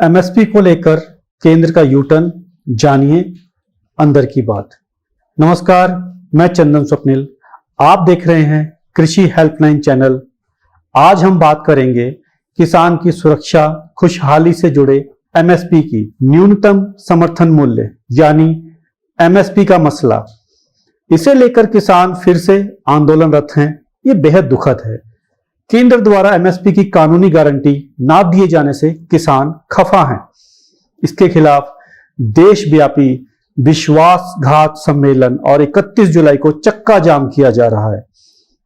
MSP को लेकर केंद्र का यू टर्न, जानिए अंदर की बात। नमस्कार, मैं चंदन स्वप्निल, आप देख रहे हैं कृषि हेल्पलाइन चैनल। आज हम बात करेंगे किसान की सुरक्षा खुशहाली से जुड़े एमएसपी की, न्यूनतम समर्थन मूल्य यानी एमएसपी का मसला। इसे लेकर किसान फिर से आंदोलनरत हैं। ये बेहद दुखद है। केंद्र द्वारा एमएसपी की कानूनी गारंटी ना दिए जाने से किसान खफा हैं। इसके खिलाफ देशव्यापी विश्वासघात सम्मेलन और 31 जुलाई को चक्का जाम किया जा रहा है।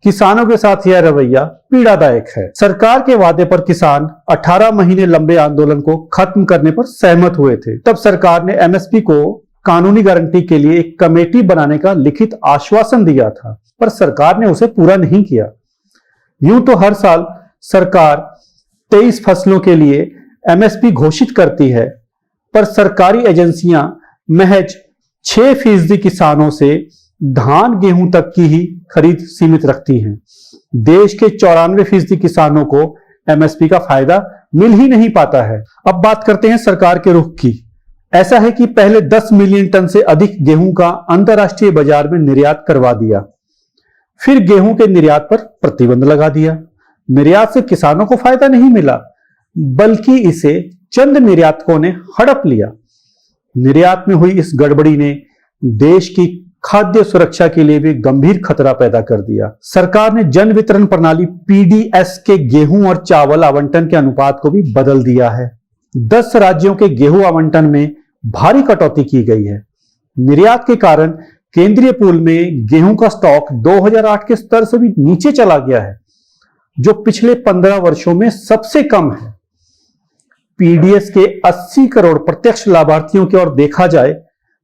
किसानों के साथ यह रवैया पीड़ादायक है। सरकार के वादे पर किसान 18 महीने लंबे आंदोलन को खत्म करने पर सहमत हुए थे। तब सरकार ने एमएसपी को कानूनी गारंटी के लिए एक कमेटी बनाने का लिखित आश्वासन दिया था, पर सरकार ने उसे पूरा नहीं किया। यूं तो हर साल सरकार 23 फसलों के लिए एमएसपी घोषित करती है, पर सरकारी एजेंसियां महज 6% किसानों से धान गेहूं तक की ही खरीद सीमित रखती हैं। देश के 94% किसानों को एमएसपी का फायदा मिल ही नहीं पाता है। अब बात करते हैं सरकार के रुख की। ऐसा है कि पहले 10 मिलियन टन से अधिक गेहूं का अंतर्राष्ट्रीय बाजार में निर्यात करवा दिया, फिर गेहूं के निर्यात पर प्रतिबंध लगा दिया। निर्यात से किसानों को फायदा नहीं मिला, बल्कि इसे चंद निर्यातकों ने हड़प लिया। निर्यात में हुई इस गड़बड़ी ने देश की खाद्य सुरक्षा के लिए भी गंभीर खतरा पैदा कर दिया। सरकार ने जन वितरण प्रणाली पीडीएस के गेहूं और चावल आवंटन के अनुपात को भी बदल दिया है। 10 राज्यों के गेहूं आवंटन में भारी कटौती की गई है। निर्यात के कारण केंद्रीय पूल में गेहूं का स्टॉक 2008 के स्तर से भी नीचे चला गया है, जो पिछले 15 वर्षों में सबसे कम है। पीडीएस के 80 करोड़ प्रत्यक्ष लाभार्थियों की ओर देखा जाए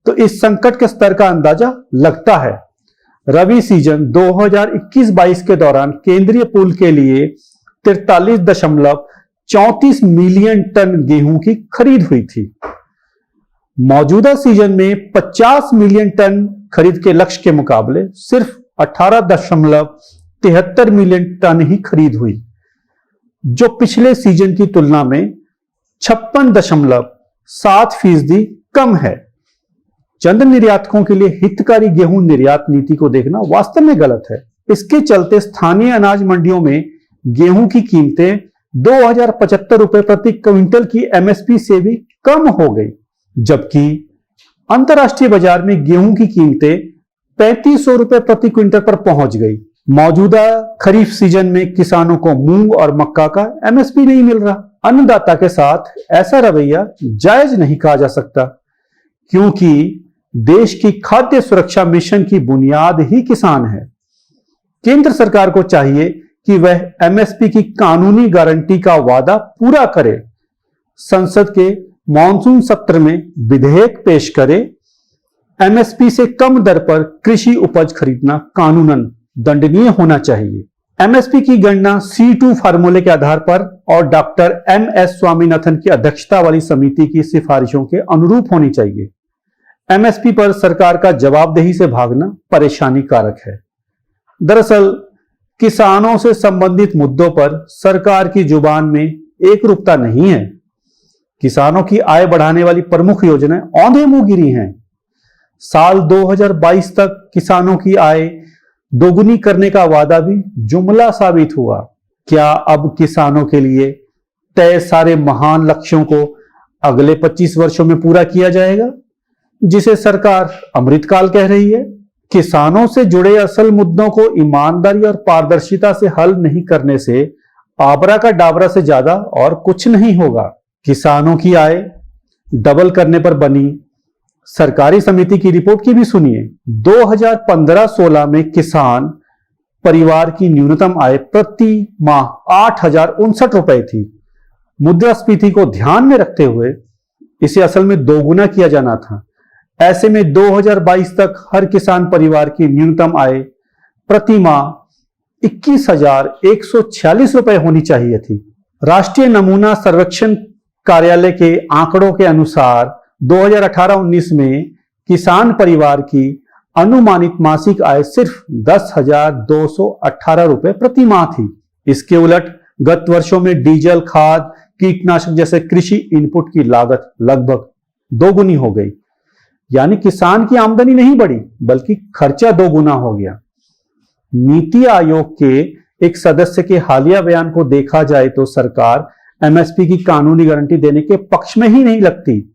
तो इस संकट के स्तर का अंदाजा लगता है। रबी सीजन 2021-22 के दौरान केंद्रीय पूल के लिए 43.34 मिलियन टन गेहूं की खरीद हुई थी। मौजूदा सीजन में 50 मिलियन टन खरीद के लक्ष्य के मुकाबले सिर्फ 18.73 मिलियन टन ही खरीद हुई, जो पिछले सीजन की तुलना में 56.7% कम है। चंद निर्यातकों के लिए हितकारी गेहूं निर्यात नीति को देखना वास्तव में गलत है। इसके चलते स्थानीय अनाज मंडियों में गेहूं की कीमतें 2075 रुपए प्रति क्विंटल की एमएसपी से भी कम हो गई, जबकि अंतर्राष्ट्रीय बाजार में गेहूं की कीमतें 3500 रुपए प्रति क्विंटल पर पहुंच गई। मौजूदा खरीफ सीजन में किसानों को मूंग और मक्का का एमएसपी नहीं मिल रहा। अन्नदाता के साथ ऐसा रवैया जायज नहीं कहा जा सकता, क्योंकि देश की खाद्य सुरक्षा मिशन की बुनियाद ही किसान है। केंद्र सरकार को चाहिए कि वह एमएसपी की कानूनी गारंटी का वादा पूरा करे, संसद के मॉनसून सत्र में विधेयक पेश करे। एमएसपी से कम दर पर कृषि उपज खरीदना कानूनन दंडनीय होना चाहिए। एमएसपी की गणना C2 फार्मूले के आधार पर और डॉक्टर MS स्वामीनाथन की अध्यक्षता वाली समिति की सिफारिशों के अनुरूप होनी चाहिए। एमएसपी पर सरकार का जवाबदेही से भागना परेशानी कारक है। दरअसल किसानों से संबंधित मुद्दों पर सरकार की जुबान में एकरूपता नहीं है। किसानों की आय बढ़ाने वाली प्रमुख योजनाएं औंधे मुंह गिरी हैं। साल 2022 तक किसानों की आय दोगुनी करने का वादा भी जुमला साबित हुआ। क्या अब किसानों के लिए तय सारे महान लक्ष्यों को अगले 25 वर्षों में पूरा किया जाएगा, जिसे सरकार अमृतकाल कह रही है? किसानों से जुड़े असल मुद्दों को ईमानदारी और पारदर्शिता से हल नहीं करने से आबरा का डाबरा से ज्यादा और कुछ नहीं होगा। किसानों की आय डबल करने पर बनी सरकारी समिति की रिपोर्ट की भी सुनिए। 2015-16 में किसान परिवार की न्यूनतम आय प्रति माह 8,059 रुपए थी। मुद्रास्फीति को ध्यान में रखते हुए इसे असल में दोगुना किया जाना था। ऐसे में 2022 तक हर किसान परिवार की न्यूनतम आय प्रति माह 21,146 रुपए होनी चाहिए थी। राष्ट्रीय नमूना सर्वेक्षण कार्यालय के आंकड़ों के अनुसार 2018-19 में किसान परिवार की अनुमानित मासिक आय सिर्फ 10,218 रुपए प्रति माह थी। इसके उलट गत वर्षों में डीजल, खाद, कीटनाशक जैसे कृषि इनपुट की लागत लगभग दोगुनी हो गई। यानी किसान की आमदनी नहीं बढ़ी बल्कि खर्चा दोगुना हो गया। नीति आयोग के एक सदस्य के हालिया बयान को देखा जाए तो सरकार एमएसपी की कानूनी गारंटी देने के पक्ष में ही नहीं लगती।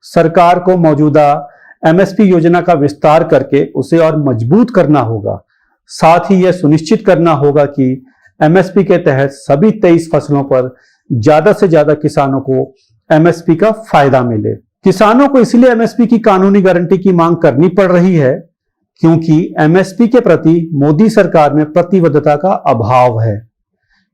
सरकार को मौजूदा एमएसपी योजना का विस्तार करके उसे और मजबूत करना होगा। साथ ही यह सुनिश्चित करना होगा कि एमएसपी के तहत सभी 23 फसलों पर ज्यादा से ज्यादा किसानों को एमएसपी का फायदा मिले। किसानों को इसलिए एमएसपी की कानूनी गारंटी की मांग करनी पड़ रही है क्योंकि एमएसपी के प्रति मोदी सरकार में प्रतिबद्धता का अभाव है।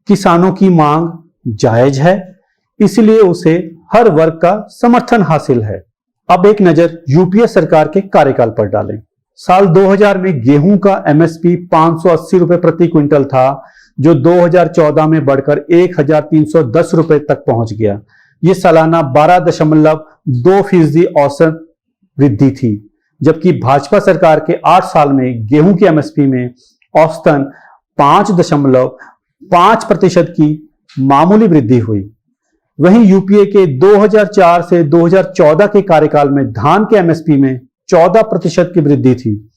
किसानों की मांग जायज है, इसलिए उसे हर वर्ग का समर्थन हासिल है। अब एक नजर यूपीए सरकार के कार्यकाल पर डालें। साल 2000 में गेहूं का एमएसपी 580 रुपए प्रति क्विंटल था, जो 2014 में बढ़कर 1310 रुपए तक पहुंच गया। यह सालाना 12.2% औसत वृद्धि थी, जबकि भाजपा सरकार के 8 साल में गेहूं की एमएसपी में औसतन 5.5% की मामूली वृद्धि हुई। वहीं यूपीए के 2004 से 2014 के कार्यकाल में धान के एमएसपी में 14% की वृद्धि थी।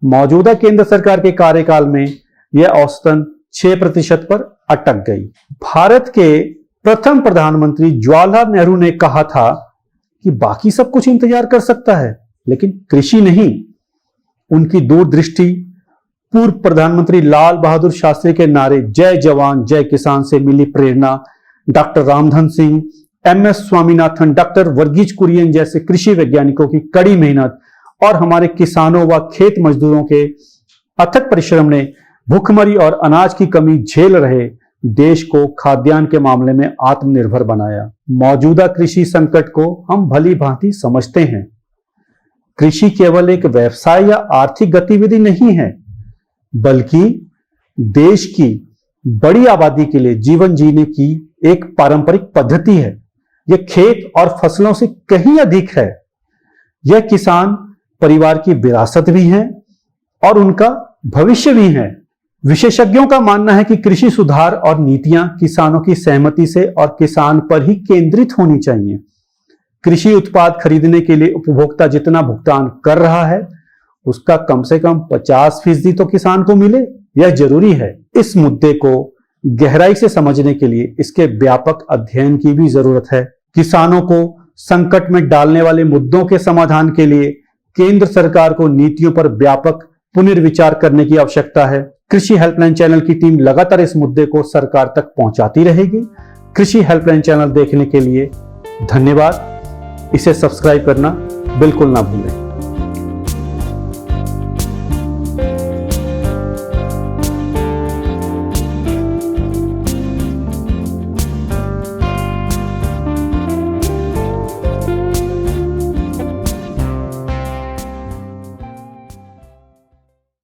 मौजूदा केंद्र सरकार के कार्यकाल में यह औसतन 6% पर अटक गई। भारत के प्रथम प्रधानमंत्री जवाहरलाल नेहरू ने कहा था कि बाकी सब कुछ इंतजार कर सकता है लेकिन कृषि नहीं। उनकी दूरदृष्टि पूर्व प्रधानमंत्री लाल बहादुर शास्त्री के नारे जय जवान जय किसान से मिली प्रेरणा, doctor Ramdhan Singh, MS Swaminathan, doctor Verghese Kurien जैसे कृषि वैज्ञानिकों की कड़ी मेहनत और हमारे किसानों व खेत मजदूरों के अथक परिश्रम ने भूखमरी और अनाज की कमी झेल रहे देश को खाद्यान्न के मामले में आत्मनिर्भर बनाया। मौजूदा कृषि संकट को हम भली भांति समझते हैं। कृषि केवल एक व्यवसाय या आर्थिक गतिविधि नहीं है, बल्कि देश की बड़ी आबादी के लिए जीवन जीने की एक पारंपरिक पद्धति है। यह खेत और फसलों से कहीं अधिक है। यह किसान परिवार की विरासत भी है और उनका भविष्य भी है। विशेषज्ञों का मानना है कि कृषि सुधार और नीतियां किसानों की सहमति से और किसान पर ही केंद्रित होनी चाहिए। कृषि उत्पाद खरीदने के लिए उपभोक्ता जितना भुगतान कर रहा है उसका कम से कम 50% तो किसान को मिले, यह जरूरी है। इस मुद्दे को गहराई से समझने के लिए इसके व्यापक अध्ययन की भी जरूरत है। किसानों को संकट में डालने वाले मुद्दों के समाधान के लिए केंद्र सरकार को नीतियों पर व्यापक पुनर्विचार करने की आवश्यकता है। कृषि हेल्पलाइन चैनल की टीम लगातार इस मुद्दे को सरकार तक पहुंचाती रहेगी। कृषि हेल्पलाइन चैनल देखने के लिए धन्यवाद। इसे सब्सक्राइब करना बिल्कुल ना भूलें।